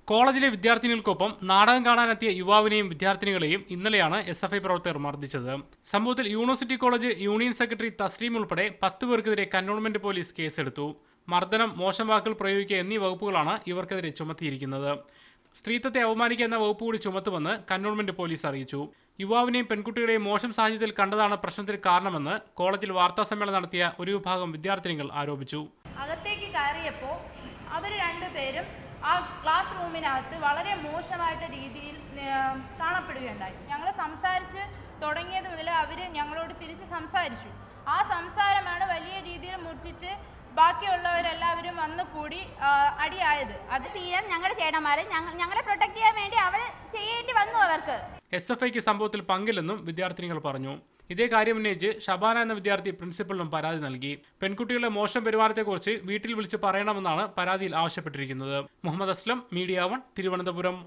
കോളേജിലെ വിദ്യാർത്ഥിനികൾക്കൊപ്പം നാടകം കാണാനെത്തിയ യുവാവിനെയും വിദ്യാർത്ഥിനികളെയും ഇന്നലെയാണ് SFI പ്രവർത്തകർ മർദ്ദിച്ചത്. സംഭവത്തിൽ university college union secretary Thasleem ഉൾപ്പെടെ 10 പേർക്കെതിരെ കന്റോൺമെന്റ് പോലീസ് കേസെടുത്തു. മർദ്ദനം, മോശം വാക്കുകൾ പ്രയോഗിക്കുക എന്നീ വകുപ്പുകളാണ് ഇവർക്കെതിരെ ചുമത്തിയിരിക്കുന്നത്. സ്ത്രീത്വത്തെ അവമാനിക്കുക എന്ന വകുപ്പ് കൂടി ചുമത്തുമെന്ന് കന്റോൺമെന്റ് പോലീസ് അറിയിച്ചു. യുവാവിനെയും പെൺകുട്ടികളെയും മോശം സാഹചര്യത്തിൽ കണ്ടതാണ് പ്രശ്നത്തിന് കാരണമെന്ന് കോളേജിൽ വാർത്താസമ്മേളനം നടത്തിയ ഒരു വിഭാഗം വിദ്യാർത്ഥിനികൾ ആരോപിച്ചു. അകത്തേക്ക് കയറിയപ്പോൾ അവർ രണ്ടുപേരും ആ ക്ലാസ് റൂമിനകത്ത് വളരെ മോശമായിട്ട് രീതിയിൽ കാണപ്പെടുകയുണ്ടായി. ഞങ്ങൾ സംസാരിച്ച് തുടങ്ങിയത് മുതൽ അവർ ഞങ്ങളോട് തിരിച്ച് സംസാരിച്ചു. ആ സംസാരമാണ് വലിയ രീതിയിൽ മുറിച്ച് ബാക്കിയുള്ളവരെല്ലാവരും വന്നുകൂടി അടിയായത്. അത് തീരാൻ ഞങ്ങളുടെ ചേട്ടന്മാരെ ഞങ്ങളെ പ്രൊട്ടക്ട് ചെയ്യാൻ വേണ്ടി അവർ ചെയ്യേണ്ടി വന്നു. അവർക്ക് SFIക്ക് സംഭവത്തിൽ പങ്കില്ലെന്നും വിദ്യാർത്ഥിനികൾ പറഞ്ഞു. ഇതേ കാര്യം ഉന്നയിച്ച് ഷബാന എന്ന വിദ്യാർത്ഥി പ്രിൻസിപ്പലിനും പരാതി നൽകി. പെൺകുട്ടികളുടെ മോശം പെരുമാറ്റത്തെക്കുറിച്ച് വീട്ടിൽ വിളിച്ച് പറയണമെന്നാണ് പരാതിയിൽ ആവശ്യപ്പെട്ടിരിക്കുന്നത്. മുഹമ്മദ് അസ്ലം, മീഡിയ 1, തിരുവനന്തപുരം.